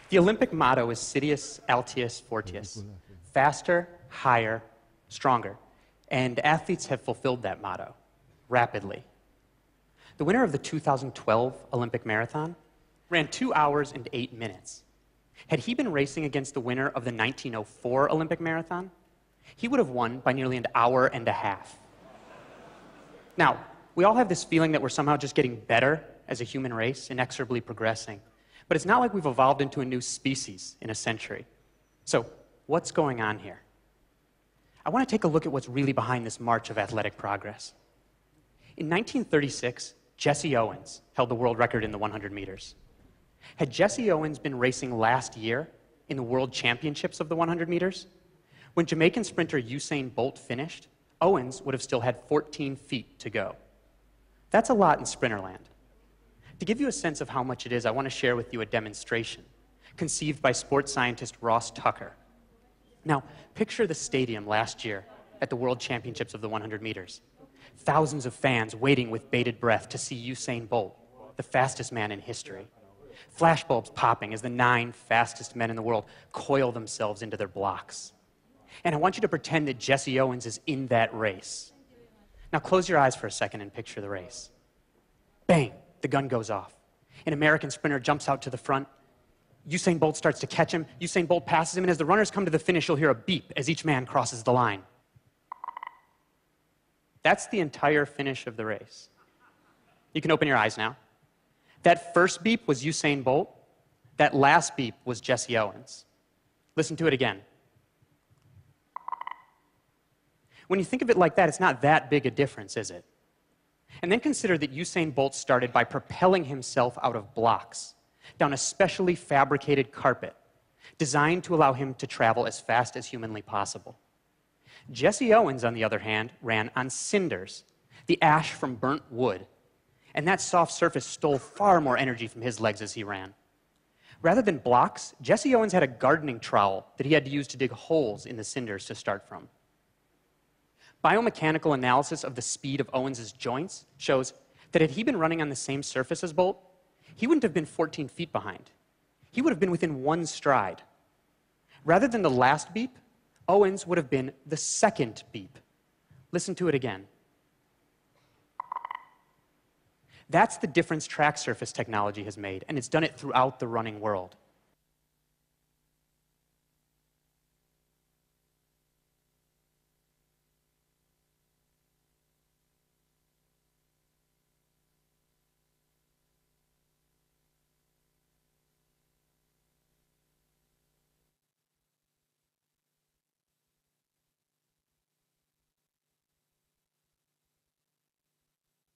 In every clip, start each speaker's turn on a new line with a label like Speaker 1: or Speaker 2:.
Speaker 1: The Olympic motto is Citius, Altius, Fortius. Faster, higher, stronger. And athletes have fulfilled that motto rapidly. The winner of the 2012 Olympic Marathon ran 2 hours and 8 minutes. Had he been racing against the winner of the 1904 Olympic Marathon, he would have won by nearly an hour and a half. Now, we all have this feeling that we're somehow just getting better as a human race, inexorably progressing. But it's not like we've evolved into a new species in a century. So, what's going on here? I want to take a look at what's really behind this march of athletic progress. In 1936, Jesse Owens held the world record in the 100 meters. Had Jesse Owens been racing last year in the World Championships of the 100 meters, when Jamaican sprinter Usain Bolt finished, Owens would have still had 14 feet to go. That's a lot in sprinterland. To give you a sense of how much it is, I want to share with you a demonstration conceived by sports scientist Ross Tucker. Now, picture the stadium last year at the World Championships of the 100 meters. Thousands of fans waiting with bated breath to see Usain Bolt, the fastest man in history. Flashbulbs popping as the 9 fastest men in the world coil themselves into their blocks. And I want you to pretend that Jesse Owens is in that race. Now close your eyes for a second and picture the race. Bang! The gun goes off. An American sprinter jumps out to the front. Usain Bolt starts to catch him. Usain Bolt passes him, and as the runners come to the finish, you'll hear a beep as each man crosses the line. That's the entire finish of the race. You can open your eyes now. That first beep was Usain Bolt. That last beep was Jesse Owens. Listen to it again. When you think of it like that, it's not that big a difference, is it? And then consider that Usain Bolt started by propelling himself out of blocks down a specially fabricated carpet designed to allow him to travel as fast as humanly possible. Jesse Owens, on the other hand, ran on cinders, the ash from burnt wood, and that soft surface stole far more energy from his legs as he ran. Rather than blocks, Jesse Owens had a gardening trowel that he had to use to dig holes in the cinders to start from. Biomechanical analysis of the speed of Owens' joints shows that had he been running on the same surface as Bolt, he wouldn't have been 14 feet behind. He would have been within 1 stride. Rather than the last beep, Owens would have been the second beep. Listen to it again. That's the difference track surface technology has made, and it's done it throughout the running world.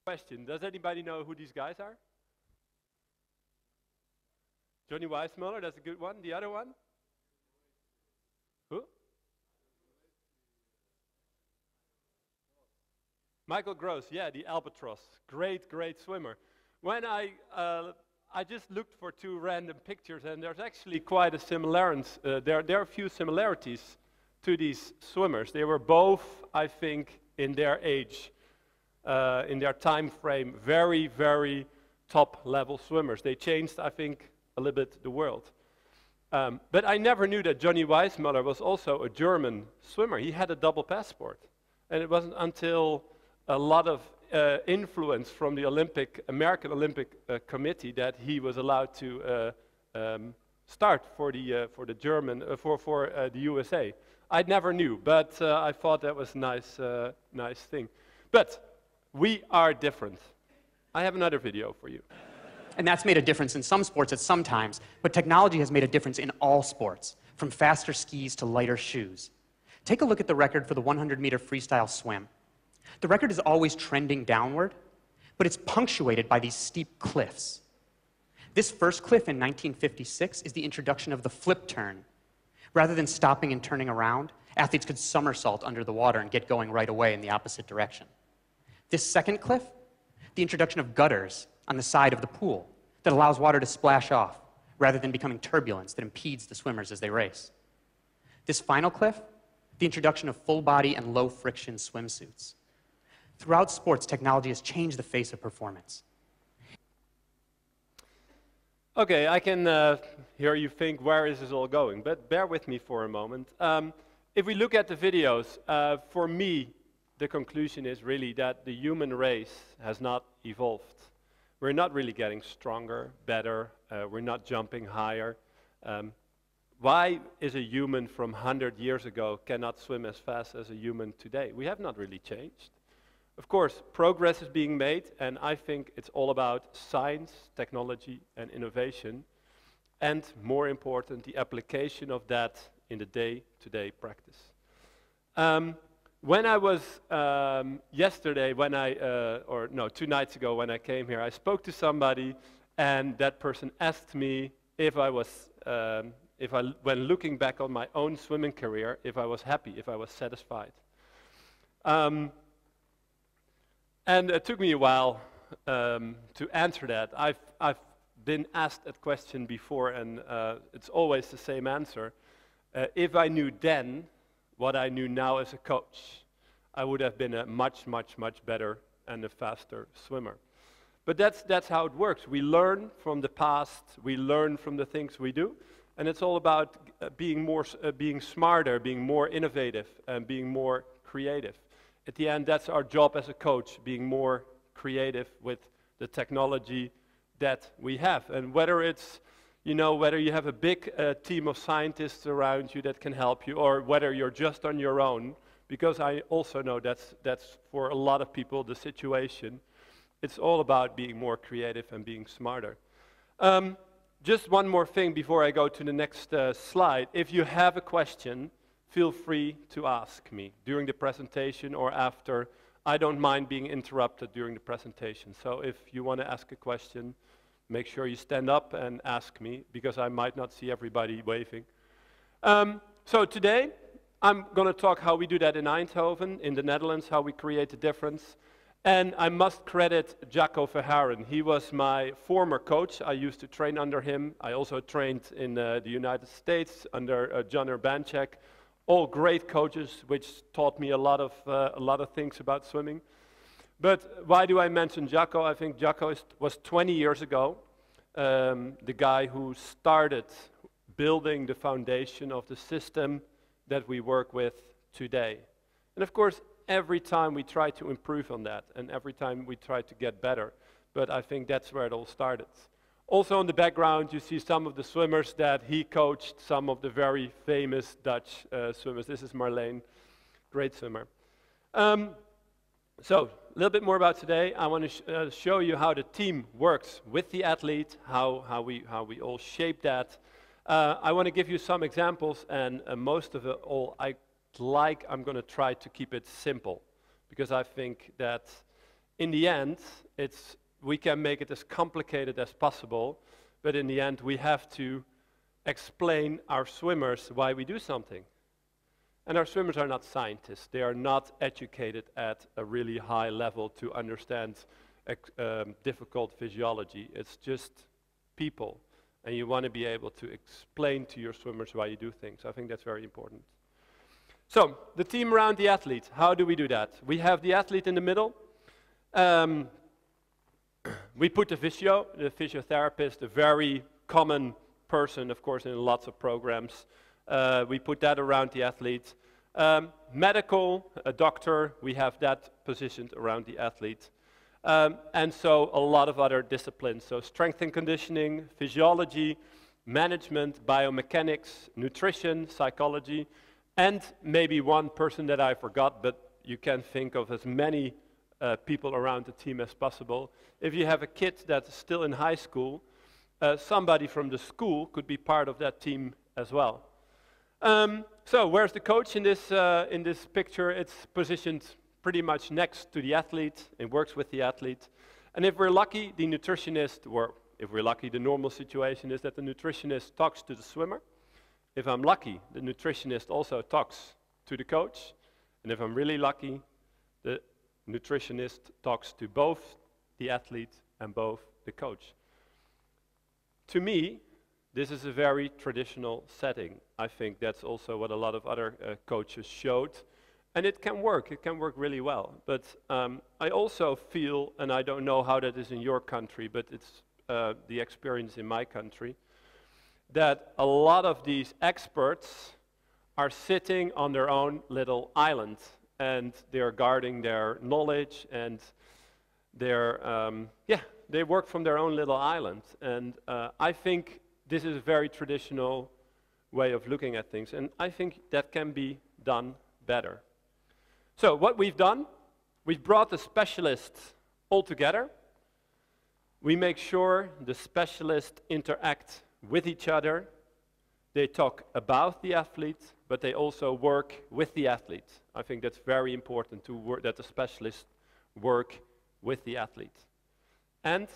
Speaker 2: Question, does anybody know who these guys are? Johnny Weissmuller, that's a good one. The other one? Who? Michael Gross, yeah, the albatross. Great, great swimmer. When I just looked for 2 random pictures, and there's actually quite a similarity. There are a few similarities to these swimmers. They were both, I think, in their age. In their time frame, very, very top-level swimmers. They changed, I think, a little bit the world. But I never knew that Johnny Weissmuller was also a German swimmer. He had a double passport. And it wasn't until a lot of influence from the American Olympic Committee that he was allowed to start for the USA. I never knew, but I thought that was a nice thing. But we are different. I have another video for you.
Speaker 1: And that's made a difference in some sports at some times, but technology has made a difference in all sports, from faster skis to lighter shoes. Take a look at the record for the 100-meter freestyle swim. The record is always trending downward, but it's punctuated by these steep cliffs. This first cliff in 1956 is the introduction of the flip turn. Rather than stopping and turning around, athletes could somersault under the water and get going right away in the opposite direction. This second cliff, the introduction of gutters on the side of the pool that allows water to splash off rather than becoming turbulence that impedes the swimmers as they race. This final cliff, the introduction of full-body and low-friction swimsuits. Throughout sports, technology has changed the face of performance.
Speaker 2: Okay, I can hear you think, where is this all going? But bear with me for a moment. If we look at the videos, for me, the conclusion is really that the human race has not evolved. We're not really getting stronger, better, we're not jumping higher. Why is a human from 100 years ago cannot swim as fast as a human today? We have not really changed. Of course, progress is being made, and I think it's all about science, technology, and innovation, and more important, the application of that in the day-to-day practice. When I was yesterday, or no, 2 nights ago when I came here, I spoke to somebody, and that person asked me if I was, when looking back on my own swimming career, if I was happy, if I was satisfied. And it took me a while to answer that. I've been asked that question before, and it's always the same answer. If I knew then what I knew now as a coach, I would have been a much, much, much better and a faster swimmer. But that's how it works. We learn from the past, we learn from the things we do, and it's all about being smarter, being more innovative, and being more creative. At the end, that's our job as a coach, being more creative with the technology that we have. And whether it's, whether you have a big team of scientists around you that can help you, or whether you're just on your own, because I also know that's for a lot of people the situation. It's all about being more creative and being smarter. Just one more thing before I go to the next slide. If you have a question, feel free to ask me during the presentation or after. I don't mind being interrupted during the presentation. So if you want to ask a question, make sure you stand up and ask me, because I might not see everybody waving. So today, I'm going to talk how we do that in Eindhoven, in the Netherlands, how we create a difference. And I must credit Jacco Verharen. He was my former coach. I used to train under him. I also trained in the United States under John Urbanchek. All great coaches, which taught me a lot of things about swimming. But why do I mention Jacco? I think Jacco was 20 years ago, the guy who started building the foundation of the system that we work with today. And of course, every time we try to improve on that, and every time we try to get better. But I think that's where it all started. Also in the background, you see some of the swimmers that he coached, some of the very famous Dutch swimmers. This is Marleen, great swimmer. So, a little bit more about today. I want to show you how the team works with the athlete, how we all shape that. I want to give you some examples, and most of it all, I'm going to try to keep it simple, because I think that in the end, we can make it as complicated as possible, but in the end, we have to explain our swimmers why we do something. And our swimmers are not scientists. They are not educated at a really high level to understand difficult physiology. It's just people. And you want to be able to explain to your swimmers why you do things. I think that's very important. So, the team around the athlete, how do we do that? We have the athlete in the middle. We put the physiotherapist, a very common person, of course, in lots of programs. We put that around the athlete. Medical, a doctor, we have that positioned around the athlete. And so a lot of other disciplines. So strength and conditioning, physiology, management, biomechanics, nutrition, psychology, and maybe one person that I forgot, but you can think of as many people around the team as possible. If you have a kid that's still in high school, somebody from the school could be part of that team as well. So where's the coach in this picture? It's positioned pretty much next to the athlete. It works with the athlete. And if we're lucky, the nutritionist, or if we're lucky, the normal situation is that the nutritionist talks to the swimmer. If I'm lucky, the nutritionist also talks to the coach. And if I'm really lucky, the nutritionist talks to both the athlete and both the coach. To me, this is a very traditional setting. I think that's also what a lot of other coaches showed. And it can work really well. But I also feel, and I don't know how that is in your country, but it's the experience in my country, that a lot of these experts are sitting on their own little island, and they're guarding their knowledge, and they work from their own little island. And I think this is a very traditional way of looking at things, and I think that can be done better. So what we've done, we've brought the specialists all together. We make sure the specialists interact with each other. They talk about the athlete, but they also work with the athlete. I think that's very important that the specialists work with the athlete. And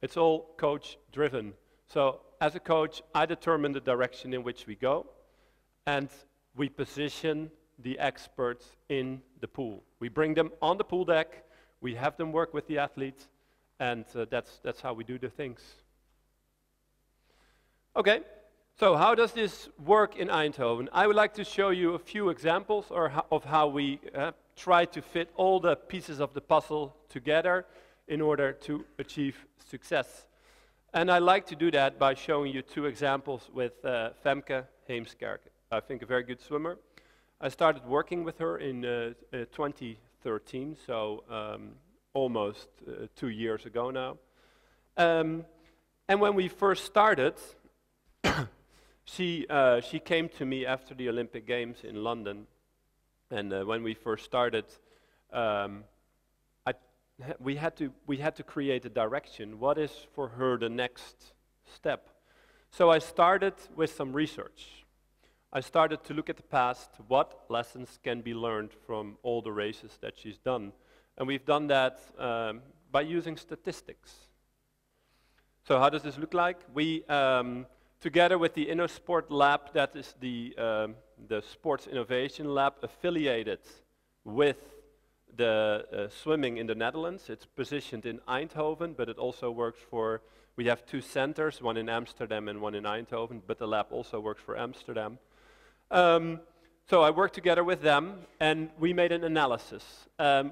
Speaker 2: it's all coach driven. So as a coach, I determine the direction in which we go, and we position the experts in the pool. We bring them on the pool deck, we have them work with the athlete, and that's how we do the things. Okay, so how does this work in Eindhoven? I would like to show you a few examples of how we try to fit all the pieces of the puzzle together in order to achieve success. And I like to do that by showing you two examples with Femke Heemskerk. I think a very good swimmer. I started working with her in 2013, so almost 2 years ago now. And when we first started, she came to me after the Olympic Games in London. And when we first started, we had to create a direction. What is for her the next step? So I started with some research. I started to look at the past, what lessons can be learned from all the races that she's done. And we've done that by using statistics. So how does this look like? We, together with the Innosport lab, that is the sports innovation lab affiliated with the swimming in the Netherlands. It's positioned in Eindhoven, but it also works for, we have two centers, one in Amsterdam and one in Eindhoven, but the lab also works for Amsterdam. So I worked together with them, and we made an analysis.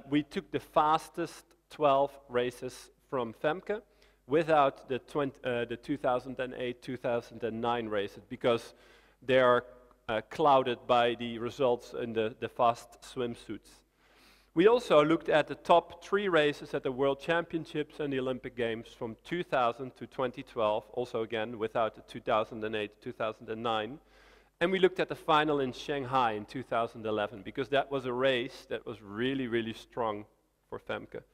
Speaker 2: We took the fastest 12 races from Femke without the 2008-2009 races, because they are clouded by the results in the fast swimsuits. We also looked at the top 3 races at the World Championships and the Olympic Games from 2000 to 2012, also again without the 2008-2009. And we looked at the final in Shanghai in 2011, because that was a race that was really, really strong for Femke.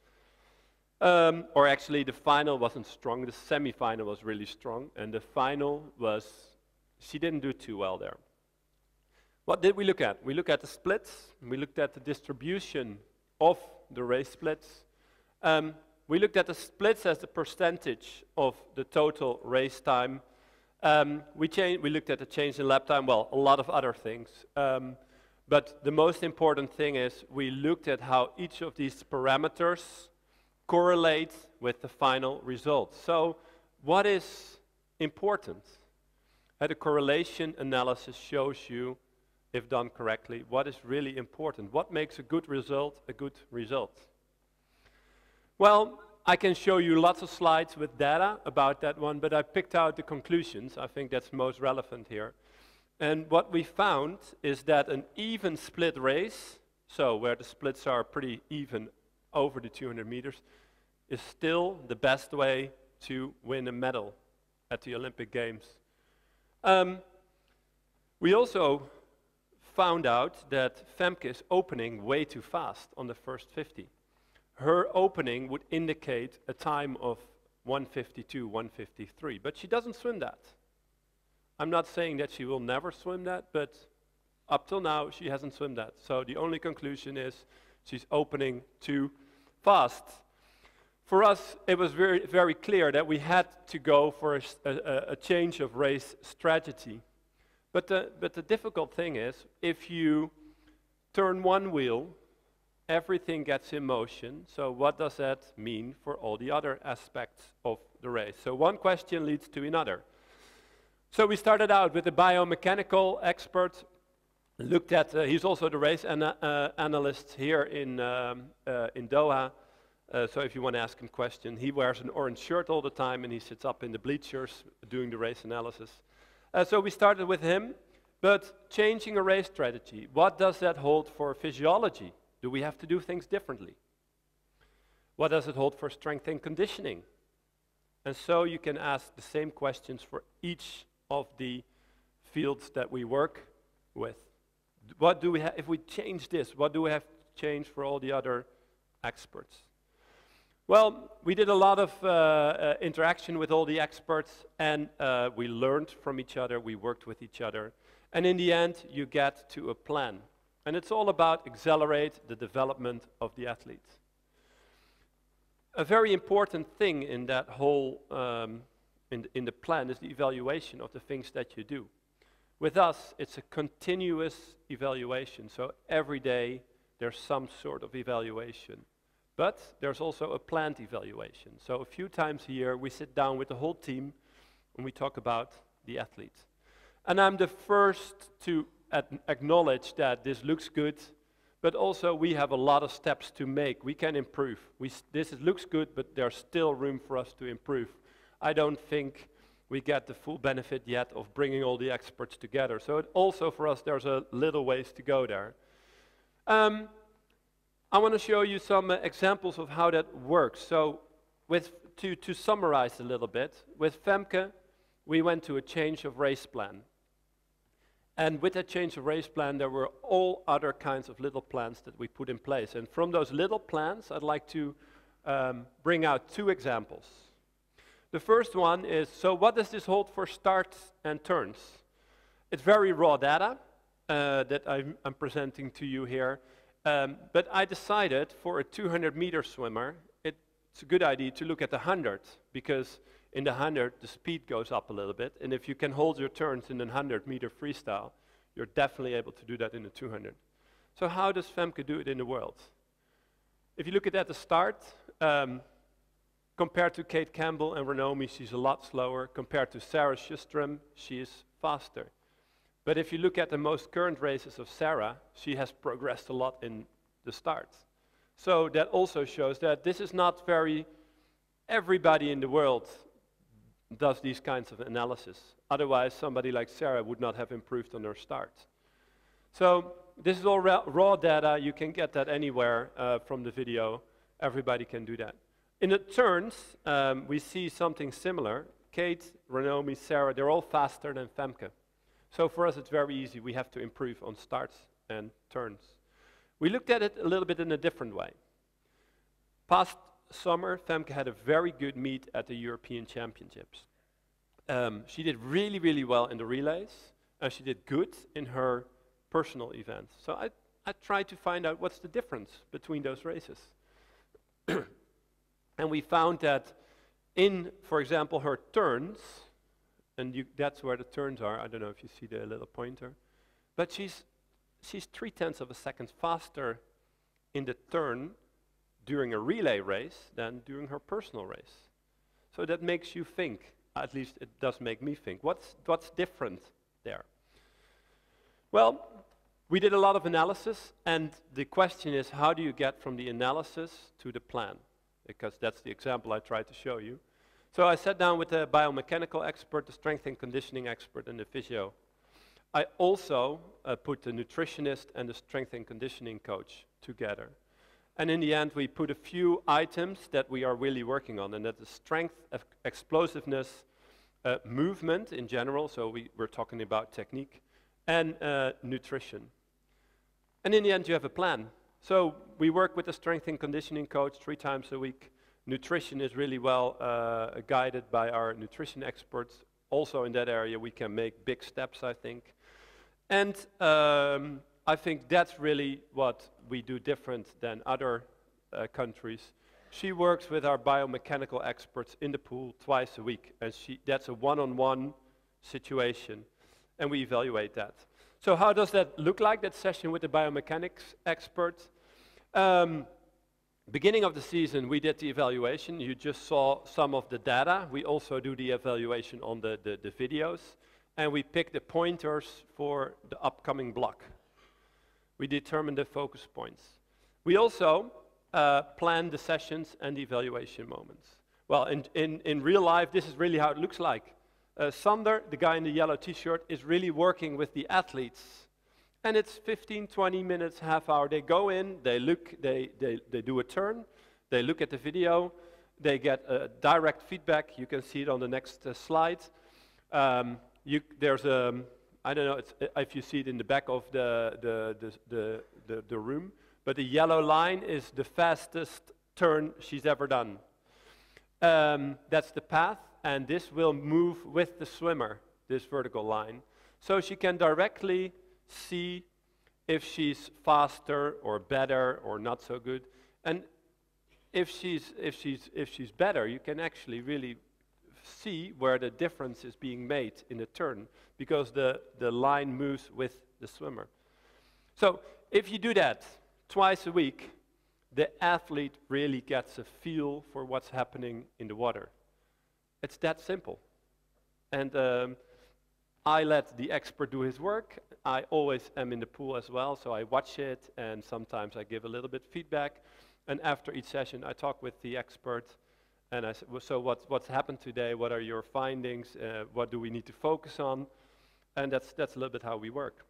Speaker 2: Or actually, the final wasn't strong, the semi-final was really strong, and the final was, she didn't do too well there. What did we look at? We looked at the splits, we looked at the distribution of the race splits. We looked at the splits as the percentage of the total race time. We looked at the change in lap time, well, a lot of other things. But the most important thing is we looked at how each of these parameters correlate with the final result. So what is important? The correlation analysis shows you, if done correctly, what is really important. What makes a good result a good result? Well, I can show you lots of slides with data about that one, but I picked out the conclusions. I think that's most relevant here. And what we found is that an even split race, so where the splits are pretty even over the 200 meters, is still the best way to win a medal at the Olympic Games. We also found out that Femke is opening way too fast on the first 50. Her opening would indicate a time of 1:52, 1:53, but she doesn't swim that. I'm not saying that she will never swim that, but up till now she hasn't swum that. So the only conclusion is she's opening too fast. For us, it was very, very clear that we had to go for a change of race strategy. But the difficult thing is, if you turn one wheel, everything gets in motion. So what does that mean for all the other aspects of the race? So one question leads to another. So we started out with a biomechanical expert, looked at, he's also the race analyst here in Doha. So if you want to ask him a question, he wears an orange shirt all the time and he sits up in the bleachers doing the race analysis. So we started with him, but changing a race strategy, what does that hold for physiology? Do we have to do things differently? What does it hold for strength and conditioning? And so you can ask the same questions for each of the fields that we work with. What do we have, if we change this, what do we have to change for all the other experts? Well, we did a lot of interaction with all the experts, and we learned from each other, we worked with each other, and in the end you get to a plan. And it's all about accelerate the development of the athlete. A very important thing in that whole, in the plan is the evaluation of the things that you do. With us, it's a continuous evaluation, so every day there's some sort of evaluation. But there's also a planned evaluation. So a few times a year we sit down with the whole team and we talk about the athlete. And I'm the first to acknowledge that this looks good, but also we have a lot of steps to make. We can improve. This looks good, but there's still room for us to improve. I don't think we get the full benefit yet of bringing all the experts together. So also for us there's a little ways to go there. I want to show you some examples of how that works. So to summarize a little bit, with Femke, we went to a change of race plan. And with that change of race plan, there were all other kinds of little plans that we put in place. And from those little plans, I'd like to bring out two examples. The first one is, so what does this hold for starts and turns? It's very raw data that I'm presenting to you here. But I decided for a 200-meter swimmer, it's a good idea to look at the 100, because in the 100 the speed goes up a little bit, and if you can hold your turns in a 100-meter freestyle, you're definitely able to do that in a 200. So how does Femke do it in the world? If you look at the start, compared to Kate Campbell and Renomi, she's a lot slower. Compared to Sarah Sjostrom, she is faster. But if you look at the most current races of Sarah, she has progressed a lot in the start. So that also shows that this is not everybody in the world does these kinds of analysis. Otherwise, somebody like Sarah would not have improved on her start. So this is all raw data. You can get that anywhere from the video. Everybody can do that. In the turns, we see something similar. Kate, Renomi, Sarah, they're all faster than Femke. So for us, it's very easy. We have to improve on starts and turns. We looked at it a little bit in a different way. Past summer, Femke had a very good meet at the European Championships. She did really, really well in the relays, and she did good in her personal events. So I tried to find out what's the difference between those races. And we found that in, for example, her turns, and that's where the turns are. I don't know if you see the little pointer. But she's 0.3 of a second faster in the turn during a relay race than during her personal race. So that makes you think, at least it does make me think, what's different there? Well, we did a lot of analysis, and the question is, how do you get from the analysis to the plan? Because that's the example I tried to show you. So I sat down with the biomechanical expert, the strength and conditioning expert, and the physio. I also put the nutritionist and the strength and conditioning coach together. And in the end, we put a few items that we are really working on, and that is strength, explosiveness, movement in general, so we're talking about technique, and nutrition. And in the end, you have a plan. So we work with the strength and conditioning coach 3 times a week. Nutrition is really well guided by our nutrition experts. Also in that area, we can make big steps, I think. And I think that's really what we do different than other countries. She works with our biomechanical experts in the pool twice a week, and that's a one-on-one situation, and we evaluate that. So how does that look like, that session with the biomechanics expert? Beginning of the season, we did the evaluation. You just saw some of the data. We also do the evaluation on the videos, and we pick the pointers for the upcoming block. We determine the focus points. We also plan the sessions and the evaluation moments. Well, in real life, this is really how it looks like. Sander, the guy in the yellow t-shirt, is really working with the athletes. And it's 15, 20 minutes, half hour. They go in, they look, they do a turn, they look at the video, they get direct feedback. You can see it on the next slide. There's a, I don't know if you see it in the back of the room, but the yellow line is the fastest turn she's ever done. That's the path, and this will move with the swimmer, this vertical line. So she can directly see if she's faster or better or not so good. And if she's better, you can actually really see where the difference is being made in the turn, because the line moves with the swimmer. So if you do that twice a week, the athlete really gets a feel for what's happening in the water. It's that simple. And I let the expert do his work. I always am in the pool as well, so I watch it, and sometimes I give a little bit feedback. And after each session, I talk with the expert, and I say, well, so what's happened today? What are your findings? What do we need to focus on? And that's a little bit how we work.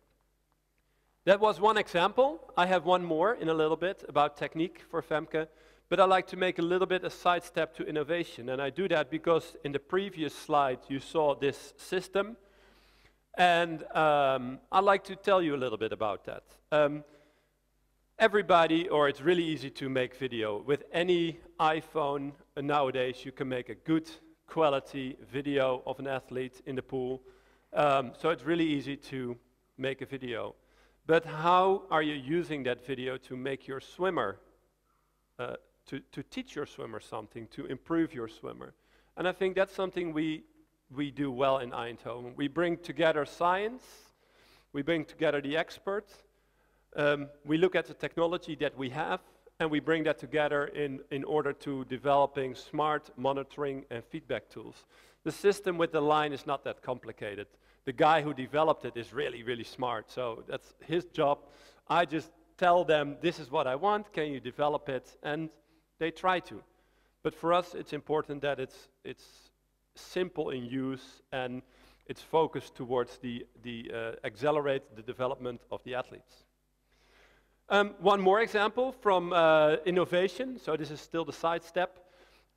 Speaker 2: That was one example. I have one more in a little bit about technique for Femke, but I like to make a little bit a sidestep to innovation. And I do that because in the previous slide, you saw this system. And I'd like to tell you a little bit about that. Everybody, or it's really easy to make video. With any iPhone nowadays, you can make a good quality video of an athlete in the pool. So it's really easy to make a video. But how are you using that video to make your swimmer, to teach your swimmer something, to improve your swimmer? And I think that's something we do well in Eindhoven. We bring together science, we bring together the experts, we look at the technology that we have, and we bring that together in order to developing smart monitoring and feedback tools. The system with the line is not that complicated. The guy who developed it is really, really smart, so that's his job. I just tell them, this is what I want, can you develop it? And they try to. But for us, it's important that it's simple in use, and it's focused towards accelerate the development of the athletes. One more example from innovation, so this is still the side step.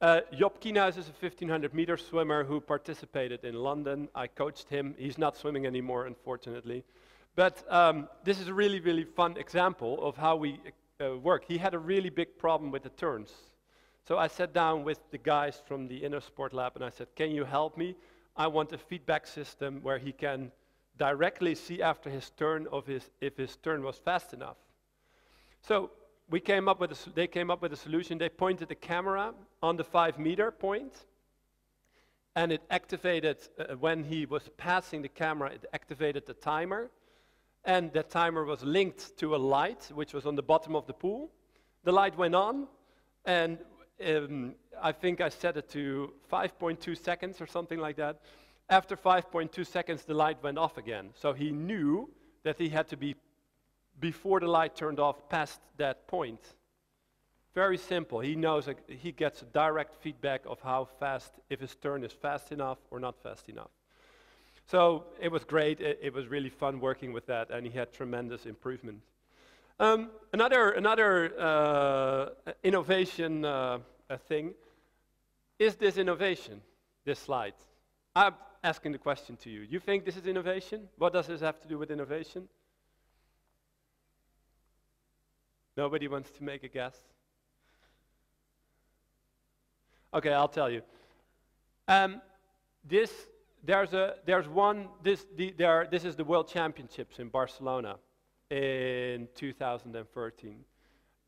Speaker 2: Job Kienhuis is a 1500-meter swimmer who participated in London. I coached him. He's not swimming anymore, unfortunately. But this is a really, really fun example of how we work. He had a really big problem with the turns. So I sat down with the guys from the Innosport lab and I said, can you help me? I want a feedback system where he can directly see after his turn if his turn was fast enough. So they came up with a solution. They pointed the camera on the 5-meter point, and it activated, when he was passing the camera, it activated the timer, and that timer was linked to a light, which was on the bottom of the pool. The light went on, and I think I set it to 5.2 seconds or something like that. After 5.2 seconds, the light went off again. So he knew that he had to be, before the light turned off, past that point. Very simple. He knows, he gets a direct feedback of how fast, if his turn is fast enough or not fast enough. So it was great. It was really fun working with that, and he had tremendous improvement. Another innovation thing is this innovation, this slide. I'm asking the question to you. You think this is innovation? What does this have to do with innovation? Nobody wants to make a guess? Okay, I'll tell you. This is the World Championships in Barcelona in 2013.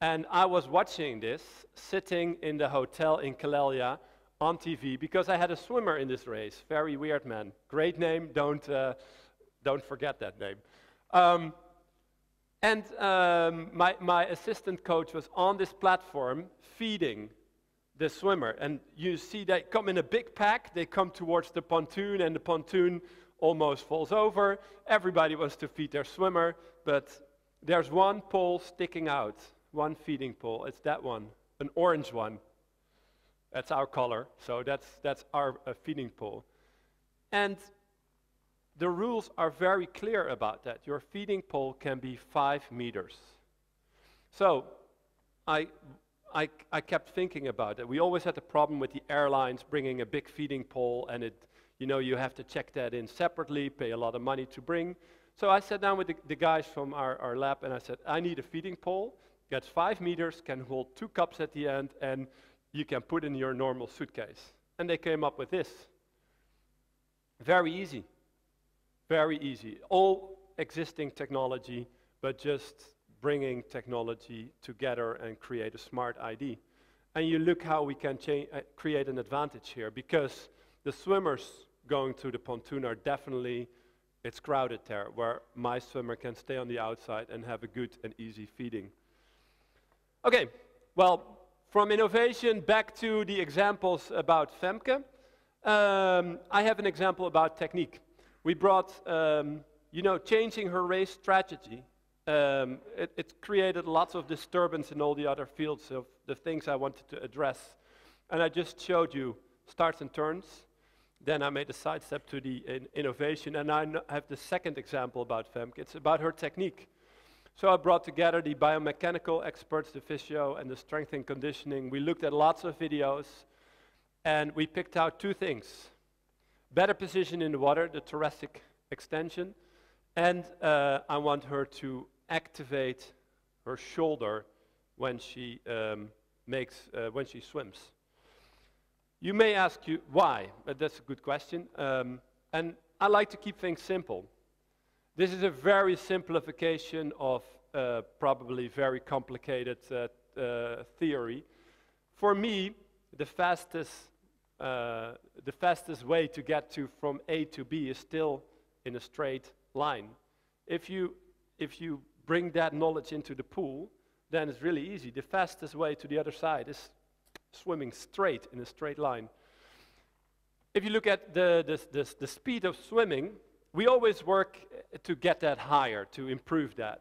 Speaker 2: And I was watching this, sitting in the hotel in Calella on TV, because I had a swimmer in this race. Very weird man. Great name, don't forget that name. My assistant coach was on this platform feeding the swimmer. And you see they come in a big pack, they come towards the pontoon, and the pontoon almost falls over. Everybody wants to feed their swimmer, but there's one pole sticking out one feeding pole. It's that one, an orange one. That's our color, so that's our feeding pole. And the rules are very clear about that. Your feeding pole can be 5 meters. So I kept thinking about it. We always had the problem with the airlines bringing a big feeding pole, and you have to check that in separately, pay a lot of money to bring. So I sat down with the guys from our lab, and I said, I need a feeding pole. That's 5 meters, can hold 2 cups at the end, and you can put in your normal suitcase. And they came up with this. Very easy. Very easy. All existing technology, but just bringing technology together and create a smart ID. And you look how we can create an advantage here, because the swimmers going to the pontoon are definitely, it's crowded there, where my swimmer can stay on the outside and have a good and easy feeding. Okay, well, from innovation back to the examples about Femke. I have an example about technique. We brought, changing her race strategy. It created lots of disturbance in all the other fields of the things I wanted to address. And I just showed you starts and turns. Then I made a sidestep to the innovation, and I have the second example about Femke. It's about her technique. So I brought together the biomechanical experts, the physio and the strength and conditioning. We looked at lots of videos, and we picked out 2 things. Better position in the water, the thoracic extension, and I want her to activate her shoulder when she swims. You may ask you why, but that's a good question. And I like to keep things simple. This is a very simplification of probably very complicated theory. For me, the fastest way to get from A to B is still in a straight line. If you bring that knowledge into the pool, then it's really easy. The fastest way to the other side is swimming straight in a straight line. If you look at the speed of swimming, we always work to get that higher, to improve that.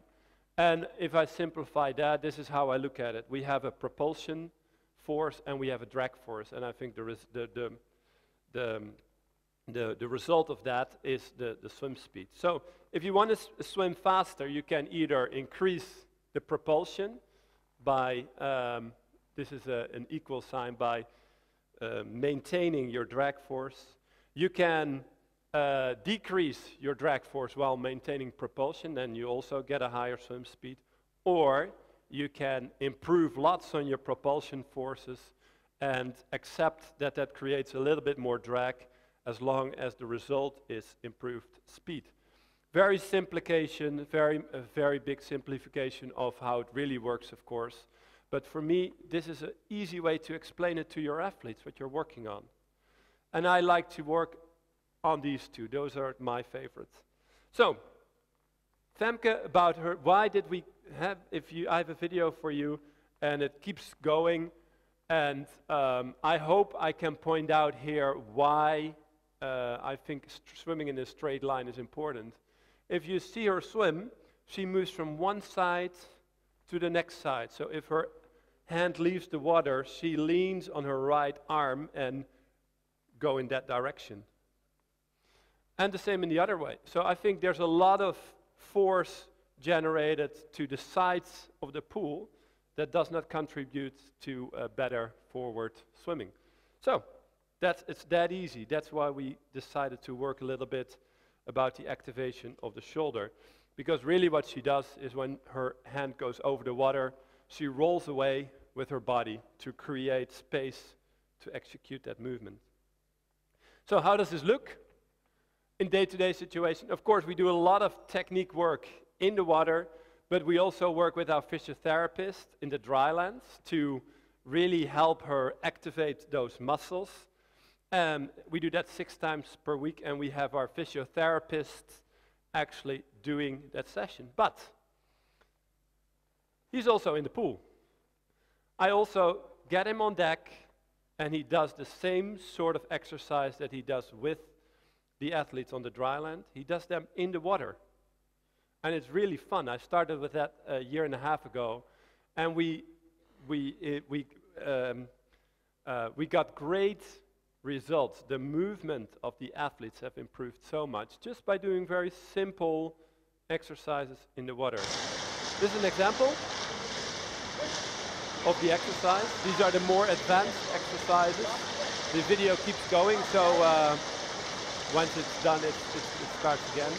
Speaker 2: And if I simplify that, this is how I look at it. We have a propulsion force and we have a drag force, and I think the result of that is the swim speed. So if you want to swim faster, you can either increase the propulsion by, this is an equal sign, by maintaining your drag force. You can decrease your drag force while maintaining propulsion, then you also get a higher swim speed. Or you can improve lots on your propulsion forces and accept that that creates a little bit more drag as long as the result is improved speed. Very simplification, very big simplification of how it really works, of course. But for me, this is an easy way to explain it to your athletes, what you're working on. And I like to work on these 2. Those are my favorites. So, Femke, about her, why did we have, I have a video for you, and it keeps going, and I hope I can point out here why I think swimming in a straight line is important. If you see her swim, she moves from one side to the next side. So if her hand leaves the water, she leans on her right arm and go in that direction. And the same in the other way. So I think there's a lot of force generated to the sides of the pool that does not contribute to better forward swimming. So it's that easy. That's why we decided to work a little bit about the activation of the shoulder. Because really what she does is when her hand goes over the water, she rolls away with her body to create space to execute that movement. So how does this look in day-to-day situation? Of course, we do a lot of technique work in the water, but we also work with our physiotherapist in the drylands to really help her activate those muscles. We do that 6 times per week, and we have our physiotherapist actually doing that session. But he's also in the pool. I also get him on deck, and he does the same sort of exercise that he does with the athletes on the dry land. He does them in the water. And it's really fun. I started with that a year and a half ago, And we got great results. The movement of the athletes have improved so much just by doing very simple exercises in the water. This is an example of the exercise. These are the more advanced exercises. The video keeps going, so once it's done, it starts again.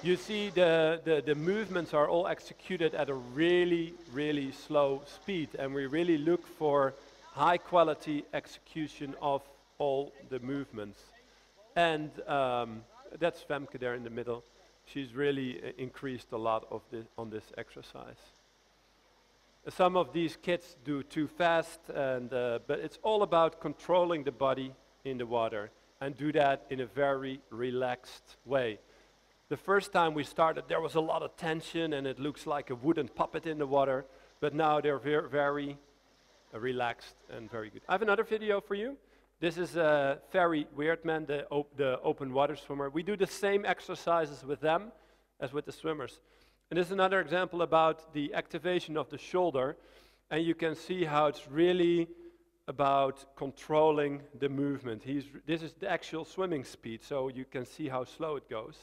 Speaker 2: You see the movements are all executed at a really, really slow speed, and we really look for high quality execution of all the movements. And that's Femke there in the middle. She's really increased a lot of on this exercise. Some of these kids do too fast, and, but it's all about controlling the body in the water and do that in a very relaxed way. The first time we started, there was a lot of tension and it looks like a wooden puppet in the water, but now they're very relaxed and very good. I have another video for you. This is Ferry Weirtman, the open water swimmer. We do the same exercises with them as with the swimmers. And this is another example about the activation of the shoulder, and you can see how it's really about controlling the movement. This is the actual swimming speed, so you can see how slow it goes.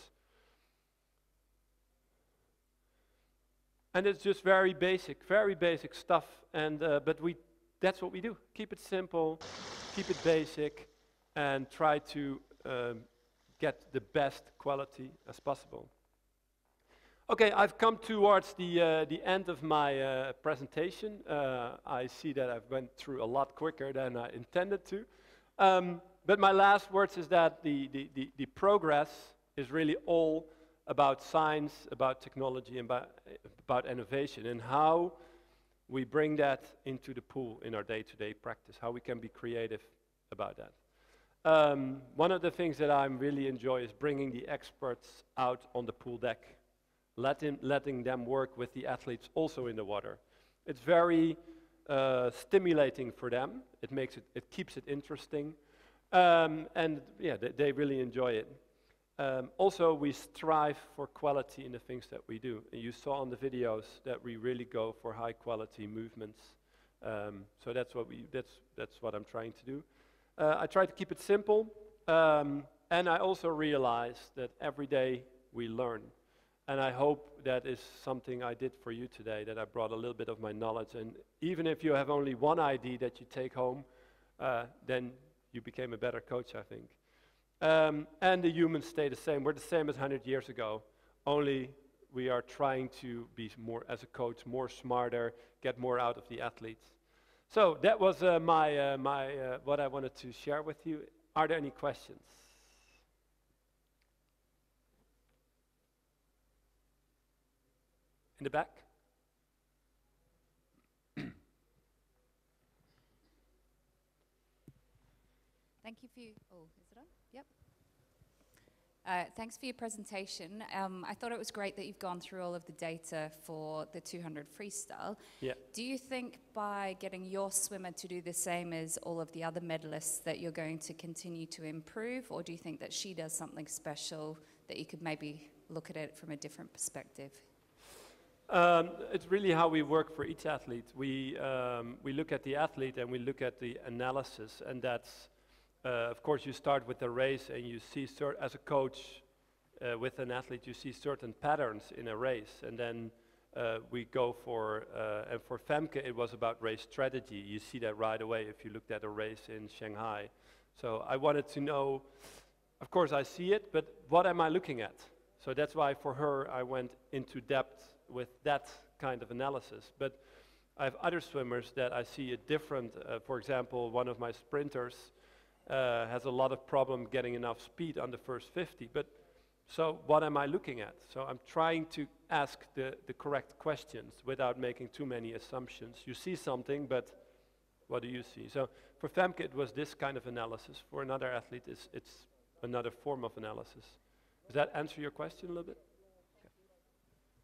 Speaker 2: And it's just very basic stuff, and but that's what we do. Keep it simple, keep it basic, and try to get the best quality as possible. Okay, I've come towards the end of my presentation. I see that I've went through a lot quicker than I intended to. But my last words is that the progress is really all about science, about technology, and about innovation, and how we bring that into the pool in our day-to-day practice, how we can be creative about that. One of the things that I really enjoy is bringing the experts out on the pool deck, letting them work with the athletes also in the water. It's very stimulating for them. It keeps it interesting, and yeah, they really enjoy it. Also, we strive for quality in the things that we do. And you saw on the videos that we really go for high quality movements. So that's what I'm trying to do. I try to keep it simple, and I also realize that every day we learn. And I hope that is something I did for you today, that I brought a little bit of my knowledge. And even if you have only one idea that you take home, then you became a better coach, I think. And the humans stay the same. We're the same as 100 years ago, only we are trying to be more, as a coach, more smarter, get more out of the athletes. So that was what I wanted to share with you. Are there any questions? In the back?
Speaker 3: Thank you for oh, is it on? Yep. Thanks for your presentation. I thought it was great that you've gone through all of the data for the 200 freestyle.
Speaker 2: Yeah.
Speaker 3: Do you think by getting your swimmer to do the same as all of the other medalists that you're going to continue to improve, or do you think that she does something special that you could maybe look at it from a different perspective?
Speaker 2: It's really how we work for each athlete. We look at the athlete and we look at the analysis, and that's of course, you start with the race and you see, as a coach with an athlete, you see certain patterns in a race. And then we go for, and for Femke, it was about race strategy. You see that right away if you looked at a race in Shanghai. So I wanted to know, of course I see it, but what am I looking at? So that's why for her I went into depth with that kind of analysis. But I have other swimmers that I see a different, for example, one of my sprinters has a lot of problem getting enough speed on the first 50, but so what am I looking at? So I'm trying to ask the correct questions without making too many assumptions. You see something, but what do you see? So for Femke it was this kind of analysis. For another athlete it's another form of analysis. Does that answer your question a little bit? Okay.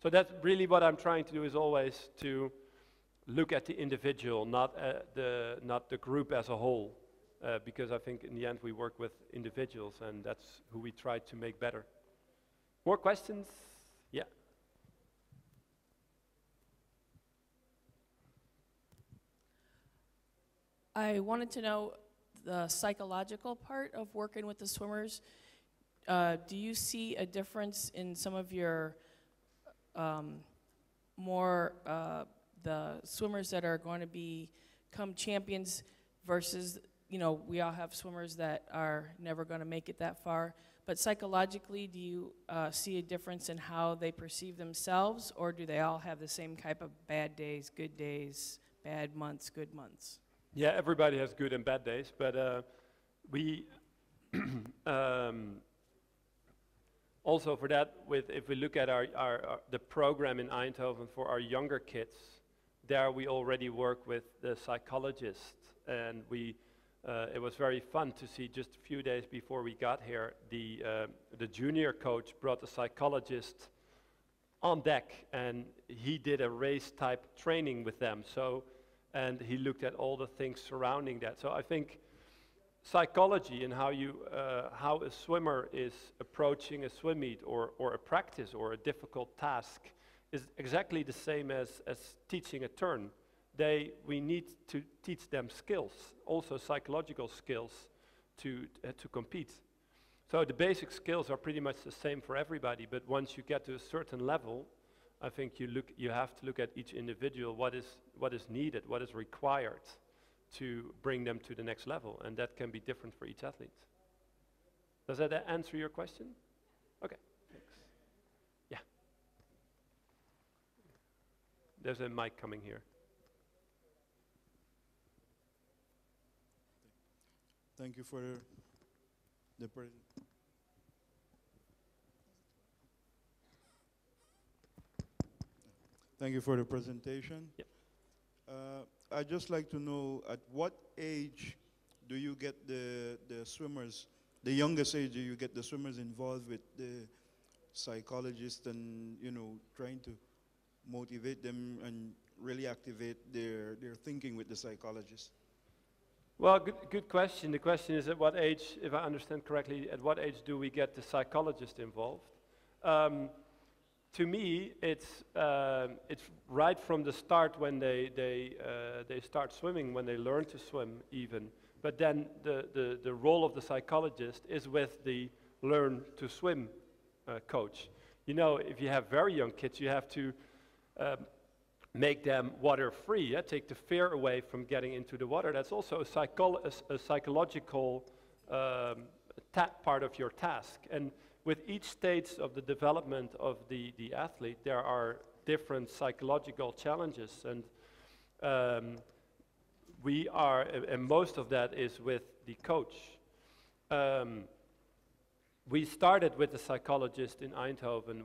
Speaker 2: So that's really what I'm trying to do, is always to look at the individual, not the group as a whole. Because I think in the end we work with individuals, and that's who we try to make better. More questions? Yeah.
Speaker 4: I wanted to know the psychological part of working with the swimmers. Do you see a difference in some of your the swimmers that are going to become champions versus, you know, we all have swimmers that are never going to make it that far. But psychologically, do you see a difference in how they perceive themselves, or do they all have the same type of bad days, bad months, good months?
Speaker 2: Yeah, everybody has good and bad days, but we also for that, if we look at the program in Eindhoven for our younger kids, there we already work with the psychologist, and it was very fun to see just a few days before we got here, the junior coach brought a psychologist on deck, and he did a race type training with them. And he looked at all the things surrounding that. So I think psychology and how a swimmer is approaching a swim meet or a practice or a difficult task is exactly the same as teaching a turn. We need to teach them skills, also psychological skills, to compete. So the basic skills are pretty much the same for everybody, but once you get to a certain level, I think you have to look at each individual, what is needed, what is required to bring them to the next level, and that can be different for each athlete. Does that answer your question? Okay, thanks. Yeah. There's a mic coming here.
Speaker 5: Thank you for the Thank you for the presentation.
Speaker 2: Yep.
Speaker 5: I'd just like to know, at what age do you get the swimmers, the youngest age do you get the swimmers involved with the psychologist and, you know, trying to motivate them and really activate their thinking with the psychologist?
Speaker 2: Well, good question. The question is at what age, if I understand correctly, at what age do we get the psychologist involved? To me, it's right from the start when they start swimming, when they learn to swim even. But then the role of the psychologist is with the learn to swim coach. You know, if you have very young kids, you have to make them water free, take the fear away from getting into the water. That's also a psychological part of your task. And with each stage of the development of the athlete, there are different psychological challenges, and most of that is with the coach. We started with the psychologist in Eindhoven.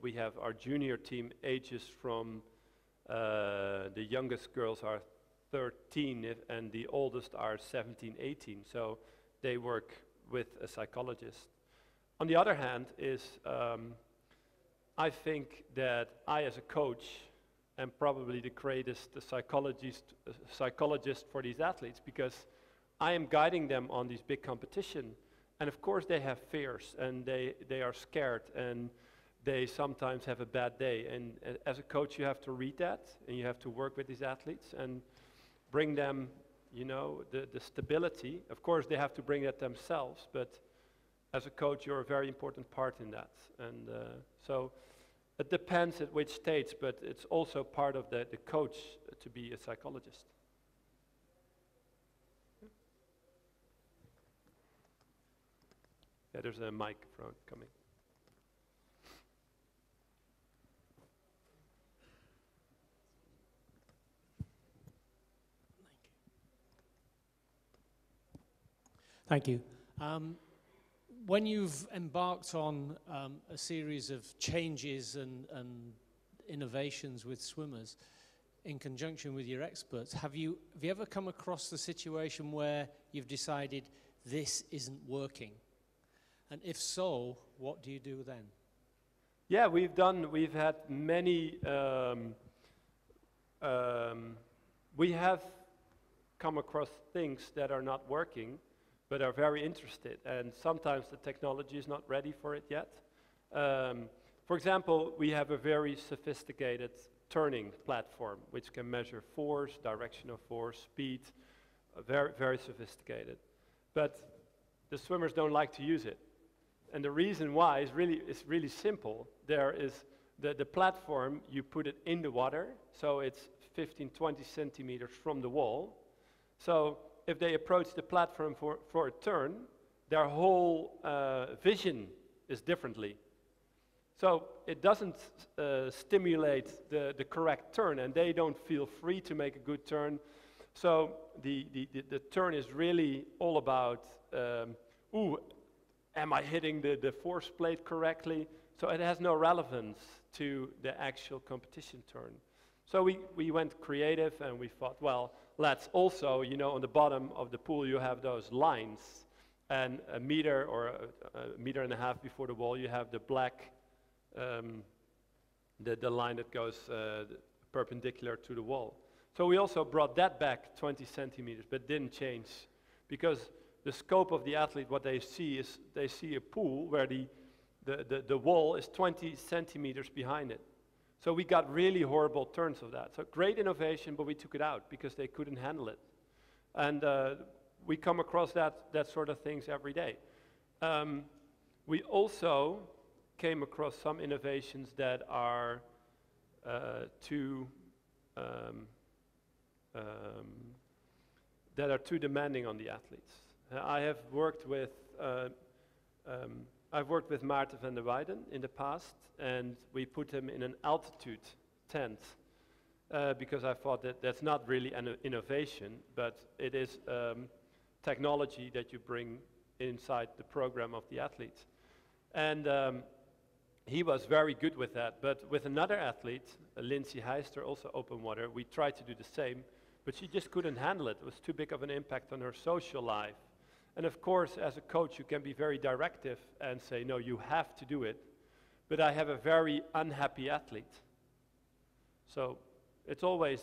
Speaker 2: We have our junior team ages from the youngest girls are 13 and the oldest are 17, 18. So they work with a psychologist. On the other hand I think that I, as a coach, am probably the greatest psychologist for these athletes, because I am guiding them on these big competition. And of course they have fears, and they are scared, and they sometimes have a bad day. And as a coach, you have to read that, and you have to work with these athletes and bring them, you know, the stability. Of course, they have to bring that themselves, but as a coach, you're a very important part in that. And so it depends at which stage, but it's also part of the coach to be a psychologist. Yeah, there's a microphone coming.
Speaker 6: Thank you. When you've embarked on a series of changes and innovations with swimmers, in conjunction with your experts, have you ever come across the situation where you've decided this isn't working? And if so, what do you do then?
Speaker 2: Yeah, we've had many, we have come across things that are not working, but are very interested, and sometimes the technology is not ready for it yet. For example, we have a very sophisticated turning platform which can measure force, direction of force, speed, very, very sophisticated. But the swimmers don't like to use it. And the reason why is really simple. There is the platform, you put it in the water, so it's 15, 20 centimeters from the wall. So if they approach the platform for a turn, their whole vision is differently. So it doesn't stimulate the correct turn, and they don't feel free to make a good turn. So the turn is really all about, am I hitting the force plate correctly? So it has no relevance to the actual competition turn. So we went creative, and we thought, well, let's also, on the bottom of the pool you have those lines, and a meter or a meter and a half before the wall you have the black, the line that goes perpendicular to the wall. So we also brought that back 20 centimeters, but didn't change, because the scope of the athlete, what they see is they see a pool where the wall is 20 centimeters behind it. So we got really horrible turns of that. So great innovation, but we took it out because they couldn't handle it. And we come across that sort of things every day. We also came across some innovations that are too demanding on the athletes. I've worked with Maarten van der Weijden in the past, and we put him in an altitude tent because I thought that's not really an innovation, but it is technology that you bring inside the program of the athletes. And he was very good with that, but with another athlete, Lindsay Heister, also open water, we tried to do the same, but she just couldn't handle it. It was too big of an impact on her social life. And of course, as a coach, you can be very directive and say, no, you have to do it. But I have a very unhappy athlete. So it's always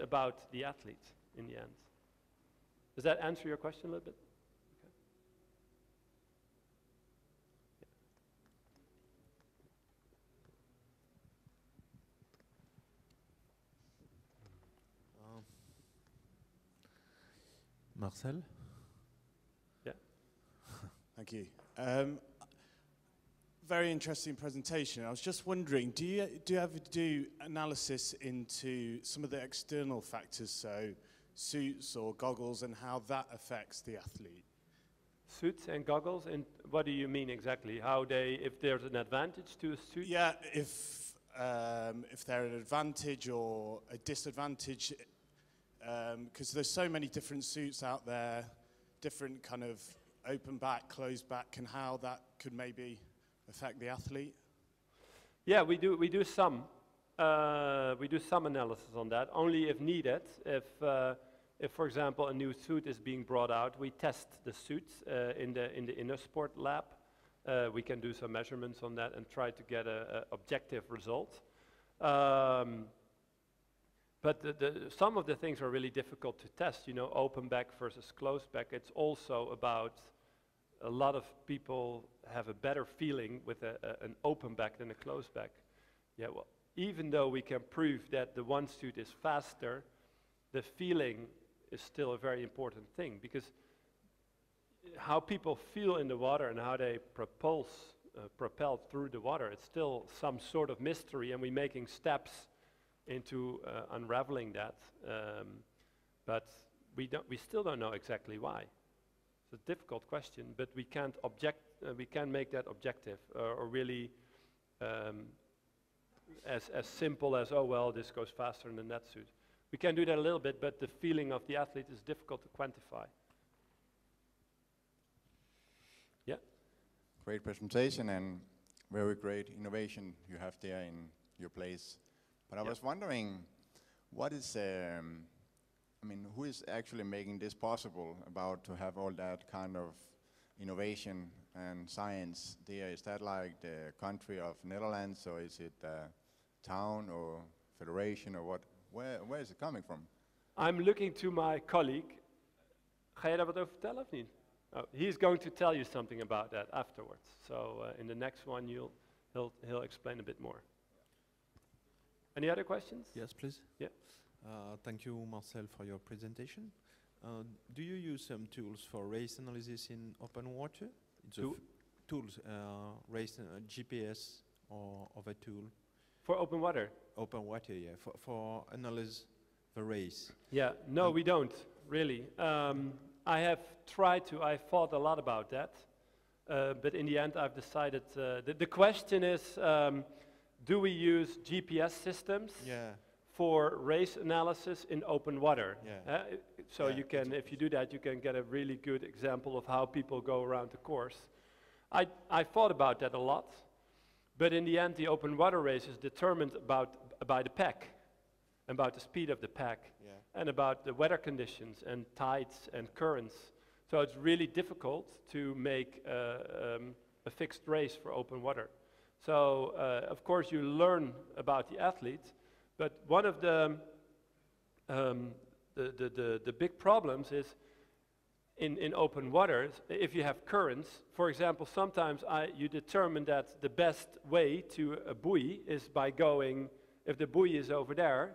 Speaker 2: about the athlete in the end. Does that answer your question a little bit?
Speaker 7: Marcel?
Speaker 2: Yeah.
Speaker 7: Thank you. Very interesting presentation. I was just wondering, do you ever do analysis into some of the external factors, so suits or goggles, and how that affects the athlete?
Speaker 2: Suits and goggles, and what do you mean exactly? If there's an advantage to a suit?
Speaker 7: Yeah, if they're an advantage or a disadvantage, because there's so many different suits out there, different kind of open back, closed back, and how that could maybe affect the athlete?
Speaker 2: Yeah, we do some analysis on that, only if needed. If for example a new suit is being brought out, we test the suits in the Innosport lab. We can do some measurements on that and try to get a objective result. But some of the things are really difficult to test, open back versus closed back. It's also about a lot of people have a better feeling with an open back than a closed back. Yeah, well, even though we can prove that the one suit is faster, the feeling is still a very important thing, because how people feel in the water and how they propel through the water, it's still some sort of mystery, and we're making steps into unraveling that, but we still don't know exactly why. It's a difficult question, but we can't make that objective or really as simple as, oh well, this goes faster than that suit. We can do that a little bit, but the feeling of the athlete is difficult to quantify. Yeah.
Speaker 8: Great presentation and very great innovation you have there in your place. But I was wondering, what is, who is actually making this possible about to have all that kind of innovation and science there? Is that like the country of Netherlands, or is it a town or federation, or what? Where is it coming from?
Speaker 2: I'm looking to my colleague. Ga je daar wat over vertellen of niet? Oh, he's going to tell you something about that afterwards. So in the next one, he'll explain a bit more. Any other questions?
Speaker 9: Yes, please.
Speaker 2: Yeah.
Speaker 9: Thank you, Marcel, for your presentation. Do you use some tools for race analysis in open water? Tools, race GPS or other tool?
Speaker 2: For open water?
Speaker 9: Open water, yeah, for analyze the race.
Speaker 2: Yeah, no, we don't, really. I have tried to, I thought a lot about that, but in the end I've decided, the question is, do we use GPS systems for race analysis in open water?
Speaker 9: Yeah.
Speaker 2: So you can, if you do that, you can get a really good example of how people go around the course. I thought about that a lot, but in the end the open water race is determined by the pack, about the speed of the pack, and about the weather conditions and tides and currents. So it's really difficult to make a fixed race for open water. So of course you learn about the athlete, but one of the big problems is in open waters, if you have currents, for example, sometimes you determine that the best way to a buoy is by going, if the buoy is over there,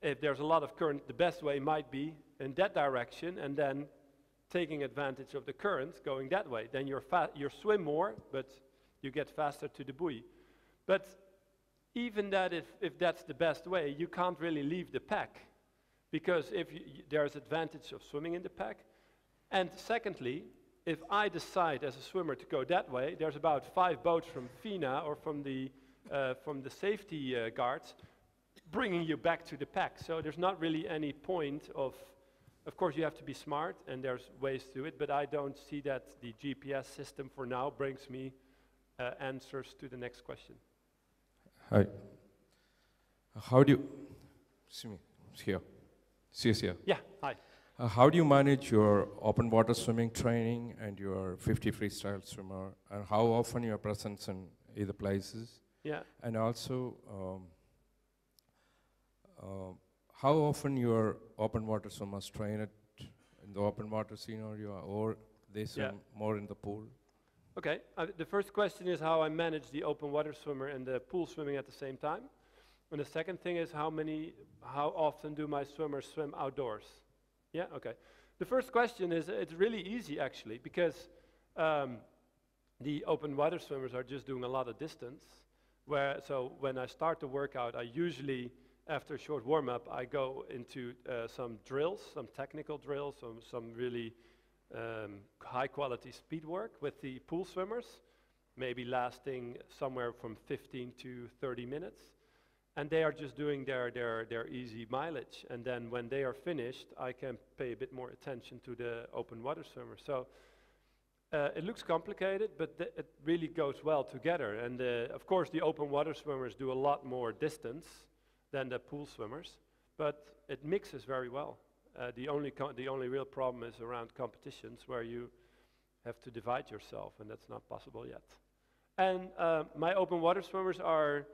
Speaker 2: if there's a lot of current, the best way might be in that direction, and then taking advantage of the current, going that way. Then you swim more, but you get faster to the buoy. But even that, if that's the best way, you can't really leave the pack, because if there's advantage of swimming in the pack. And secondly, if I decide as a swimmer to go that way, there's about 5 boats from FINA or from the safety guards bringing you back to the pack. So there's not really any point of course you have to be smart and there's ways to it, but I don't see that the GPS system for now brings me answers to the next question.
Speaker 10: Hi. How do you, excuse me, here.
Speaker 2: Yeah, hi.
Speaker 10: How do you manage your open water swimming training and your 50 freestyle swimmer, and how often you are present in either places?
Speaker 2: Yeah.
Speaker 10: And also, how often your open water swimmers train it in the open water scenario, or they swim more in the pool?
Speaker 2: Okay, the first question is how I manage the open water swimmer and the pool swimming at the same time. And the second thing is how often do my swimmers swim outdoors? Yeah, okay. The first question is, it's really easy actually, because the open water swimmers are just doing a lot of distance. So when I start the workout, I usually, after a short warm-up, I go into some drills, some technical drills, some really high-quality speed work with the pool swimmers, maybe lasting somewhere from 15 to 30 minutes. And they are just doing their easy mileage. And then when they are finished, I can pay a bit more attention to the open water swimmers. So it looks complicated, but it really goes well together. And of course, the open water swimmers do a lot more distance than the pool swimmers, but it mixes very well. The only real problem is around competitions where you have to divide yourself, and that's not possible yet. And my open water swimmers are,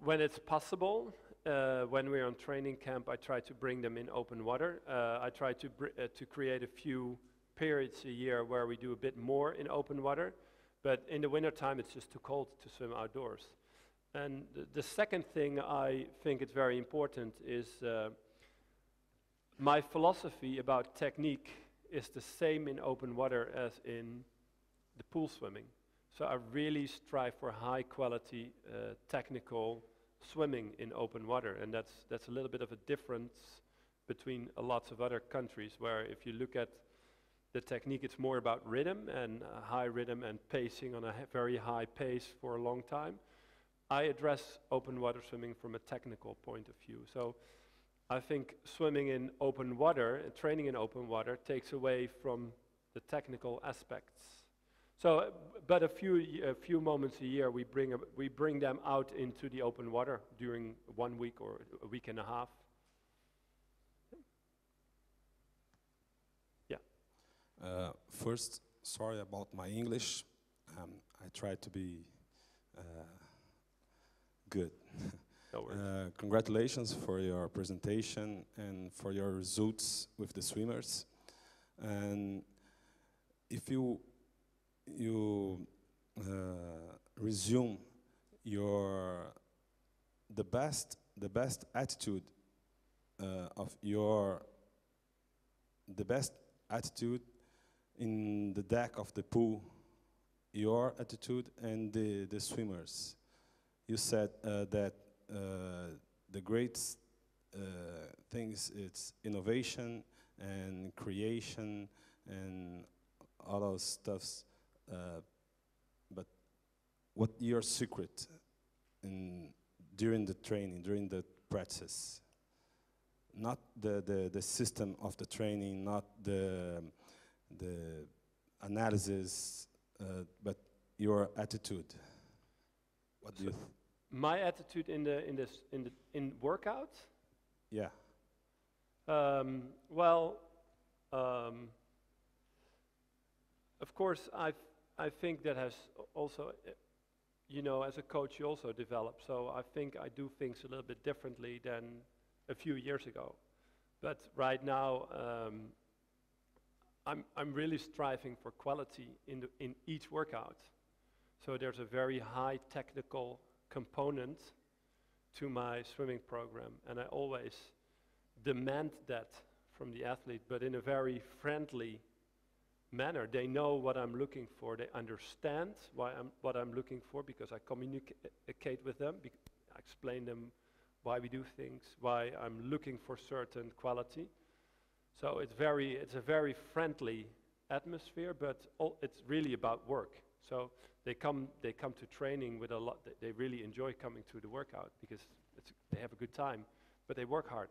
Speaker 2: when it's possible, when we're on training camp, I try to bring them in open water. I try to create a few periods a year where we do a bit more in open water, but in the wintertime it's just too cold to swim outdoors. And the second thing I think is very important is my philosophy about technique is the same in open water as in the pool swimming. So I really strive for high quality technical swimming in open water, and that's a little bit of a difference between lots of other countries, where if you look at the technique, it's more about rhythm and high rhythm and pacing on a very high pace for a long time. I address open water swimming from a technical point of view. So I think swimming in open water and training in open water takes away from the technical aspects. So, but a few moments a year we bring them out into the open water during 1 week or a week and a half. Yeah.
Speaker 11: First, sorry about my English. I try to be good.
Speaker 2: No worries.
Speaker 11: Congratulations for your presentation and for your results with the swimmers. And if you resume your the best attitude of your, the best attitude in the deck of the pool, your attitude and the swimmers. You said that the great things, it's innovation and creation and all those stuffs, but what your secret during the training, during the practice? Not the system of the training, not the analysis, but your attitude. What do you?
Speaker 2: My attitude in workout?
Speaker 11: Yeah.
Speaker 2: Well, of course, I think that has also, you know, as a coach, you also develop. So I think I do things a little bit differently than a few years ago. But right now, I'm really striving for quality in each workout. So there's a very high technical component to my swimming program, and I always demand that from the athlete, but in a very friendly manner. They know what I'm looking for. They understand what I'm looking for, because I communicate with them. I explain them why we do things, why I'm looking for certain quality. So it's a very friendly atmosphere, but it's really about work. So they come to training with a lot. They really enjoy coming to the workout because they have a good time, but they work hard,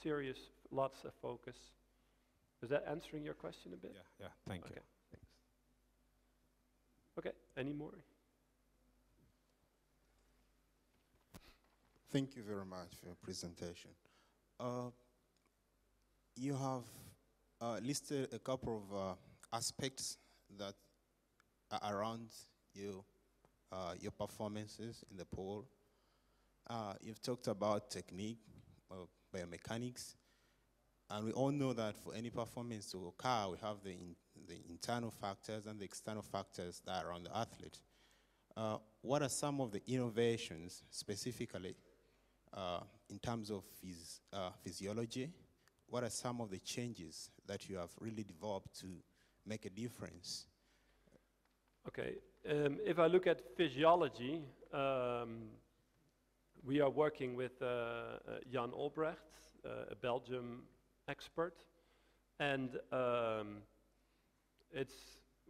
Speaker 2: serious, lots of focus. Is that answering your question a bit?
Speaker 11: Yeah, thank you.
Speaker 2: Okay, thanks. Okay, any more?
Speaker 12: Thank you very much for your presentation. You have listed a couple of aspects that are around your performances in the pool. You've talked about technique, biomechanics, and we all know that for any performance to occur, we have the internal factors and the external factors that are around the athlete. What are some of the innovations specifically in terms of physiology? What are some of the changes that you have really developed to make a difference?
Speaker 2: Okay, if I look at physiology, we are working with Jan Olbrecht, a Belgium expert, and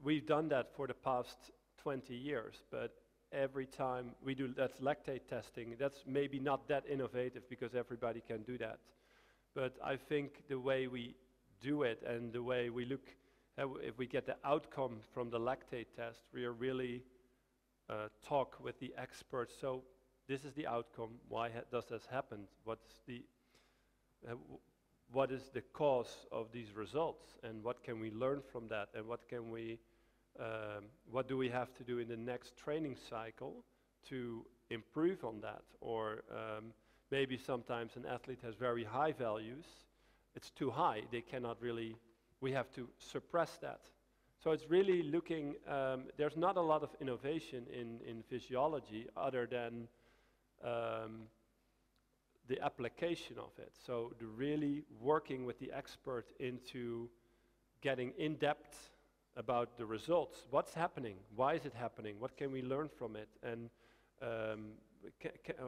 Speaker 2: we've done that for the past 20 years, but every time we do, that's lactate testing. That's maybe not that innovative because everybody can do that. But I think the way we do it and the way we look, if we get the outcome from the lactate test, we are really talk with the experts. So this is the outcome. Why does this happen? What is the cause of these results? And what can we learn from that? And what do we have to do in the next training cycle to improve on that? Or maybe sometimes an athlete has very high values. It's too high. They cannot really, we have to suppress that. So it's really looking, there's not a lot of innovation in physiology other than the application of it. So really working with the expert into getting in depth about the results. What's happening? Why is it happening? What can we learn from it? And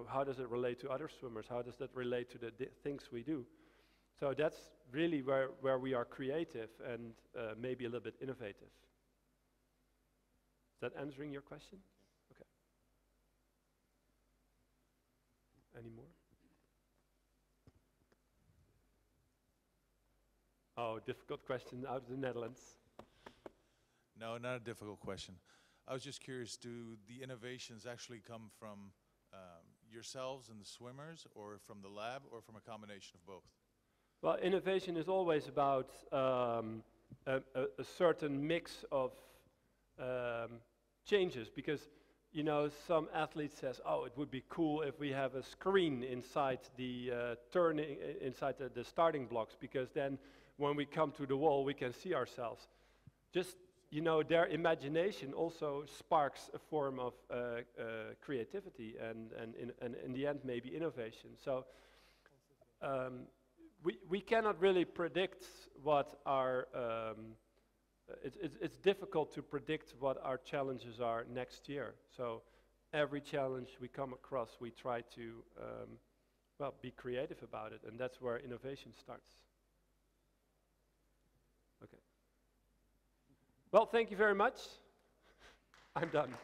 Speaker 2: how does it relate to other swimmers? How does that relate to the things we do? So that's really where we are creative and maybe a little bit innovative. Is that answering your question? Okay. Any more? Oh, difficult question out of the Netherlands.
Speaker 13: No, not a difficult question. I was just curious, do the innovations actually come from yourselves and the swimmers, or from the lab, or from a combination of both?
Speaker 2: Well, innovation is always about a certain mix of changes, because you know, some athlete says, oh, it would be cool if we have a screen inside the inside the starting blocks, because then when we come to the wall, we can see ourselves. Just you know, their imagination also sparks a form of creativity and in the end maybe innovation. So we cannot really predict what our, it's difficult to predict what our challenges are next year. So every challenge we come across, we try to, well, be creative about it, and that's where innovation starts. Okay. Well, thank you very much. I'm done.